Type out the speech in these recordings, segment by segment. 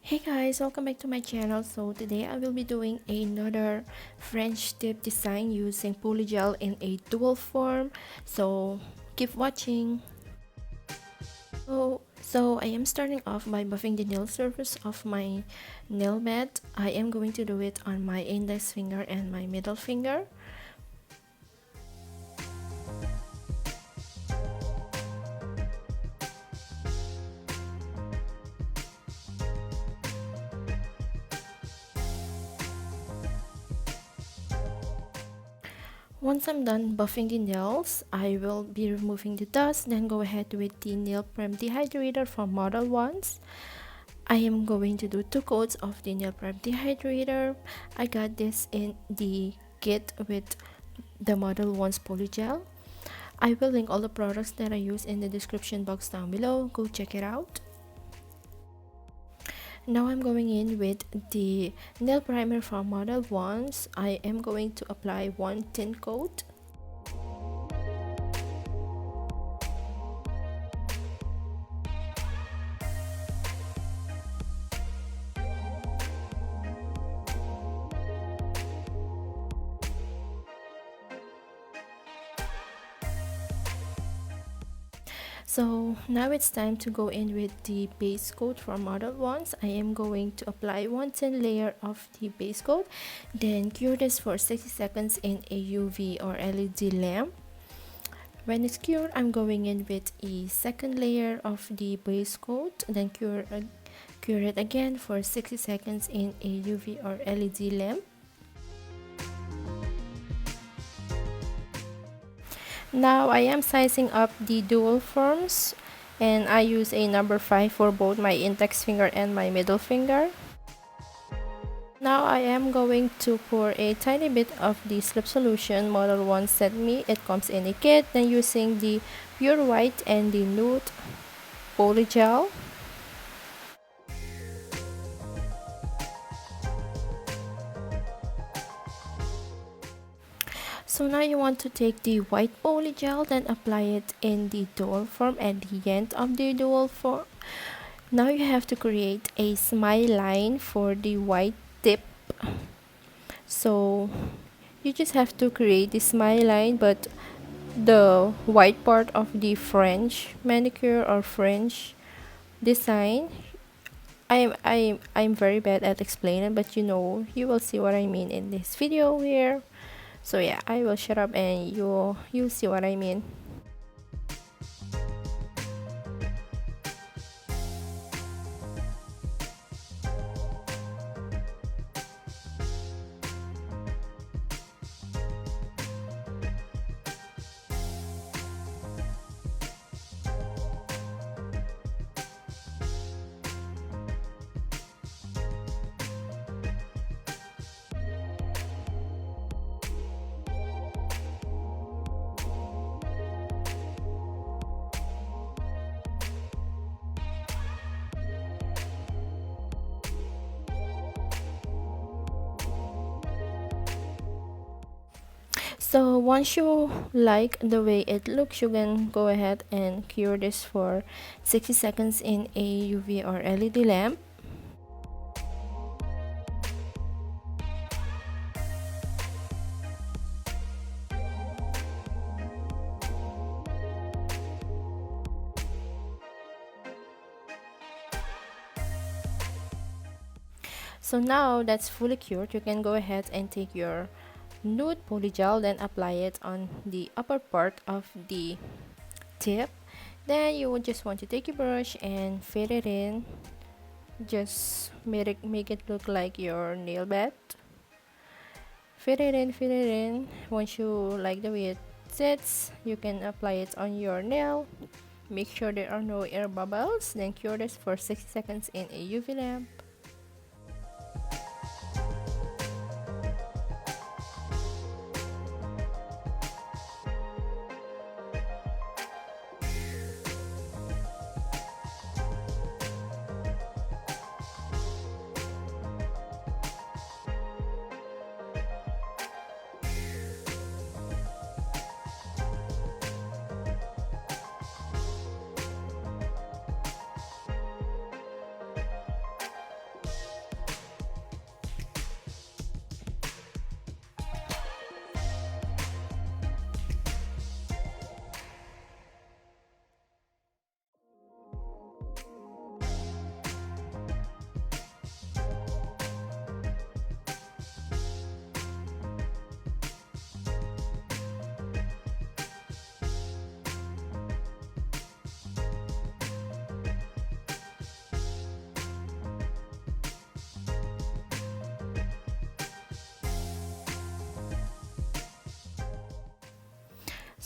Hey guys, welcome back to my channel. So today I will be doing another French tip design using polygel in a dual form. So keep watching. So I am starting off by buffing the nail surface of my nail bed. I am going to do it on my index finger and my middle finger. Once I'm done buffing the nails, I will be removing the dust, then go ahead with the nail prep dehydrator from Model Ones. I am going to do 2 coats of the nail prep dehydrator. I got this in the kit with the Model Ones polygel. I will link all the products that I use in the description box down below. Go check it out. Now I'm going in with the nail primer from Model Ones. I am going to apply 1 thin coat. So now it's time to go in with the base coat from Model Ones. I am going to apply 1 thin layer of the base coat, then cure this for 60 seconds in a UV or LED lamp. When it's cured, I'm going in with a second layer of the base coat, then cure it again for 60 seconds in a UV or LED lamp. Now I am sizing up the dual forms, and I use a number 5 for both my index finger and my middle finger. Now I am going to pour a tiny bit of the slip solution Model 1 sent me. It comes in a kit, then using the pure white and the nude polygel. So now you want to take the white polygel, then apply it in the dual form at the end of the dual form. Now you have to create a smile line for the white tip. So you just have to create the smile line, but the white part of the French manicure or French design, I'm very bad at explaining, but you will see what I mean in this video here. So yeah, I will shut up and you'll see what I mean. So once you like the way it looks, you can go ahead and cure this for 60 seconds in a UV or LED lamp. So now that's fully cured, you can go ahead and take your nude polygel, then apply it on the upper part of the tip. Then you would just want to take your brush and fit it in. Just make it look like your nail bed. Fit it in. Once you like the way it sits, you can apply it on your nail. Make sure there are no air bubbles, then cure this for 60 seconds in a UV lamp.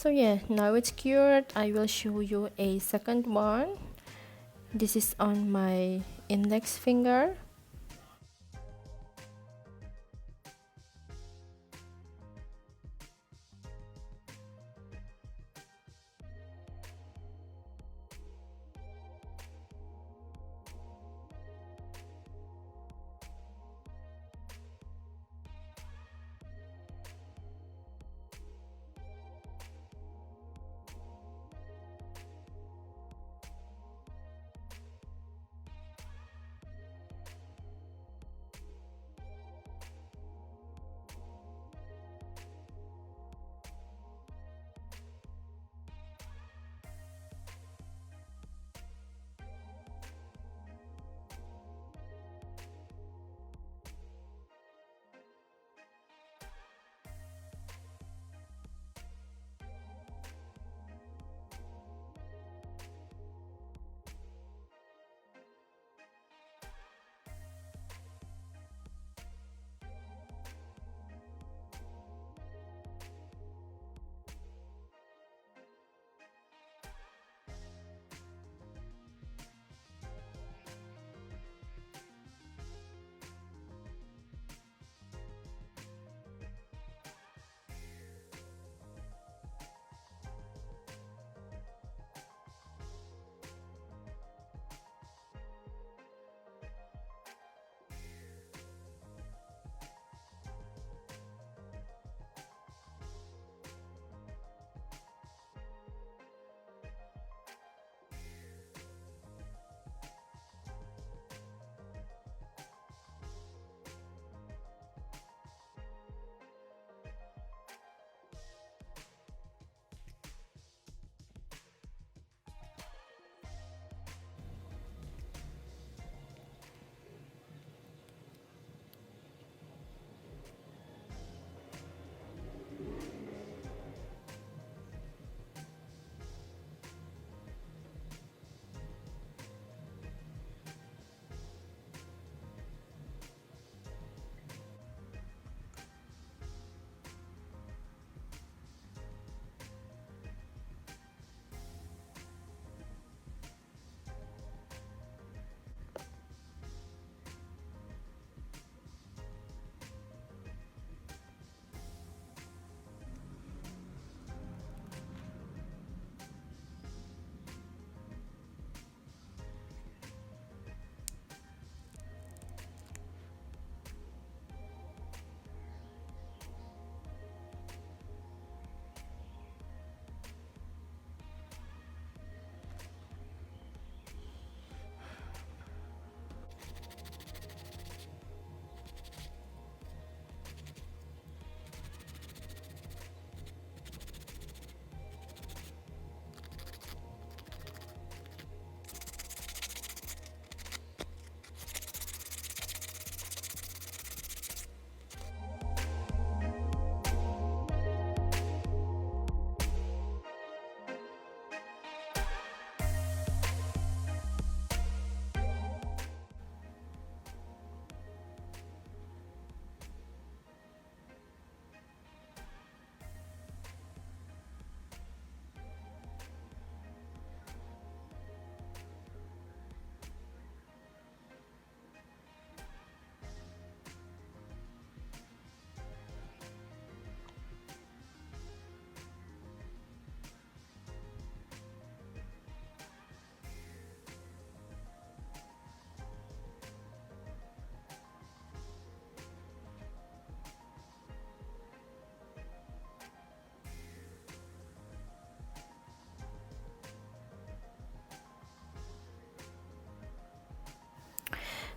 So yeah, now it's cured. I will show you a second one. This is on my index finger.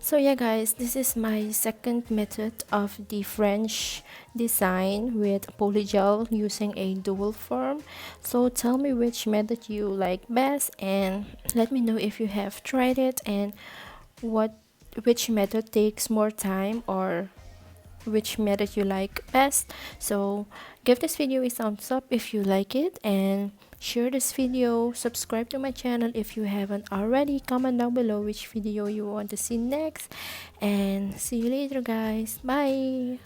So yeah guys, this is my second method of the French design with polygel using a dual form. So tell me which method you like best and let me know if you have tried it and which method takes more time or which method you like best. So give this video a thumbs up if you like it and share this video, subscribe to my channel if you haven't already, comment down below which video you want to see next, and see you later guys, bye.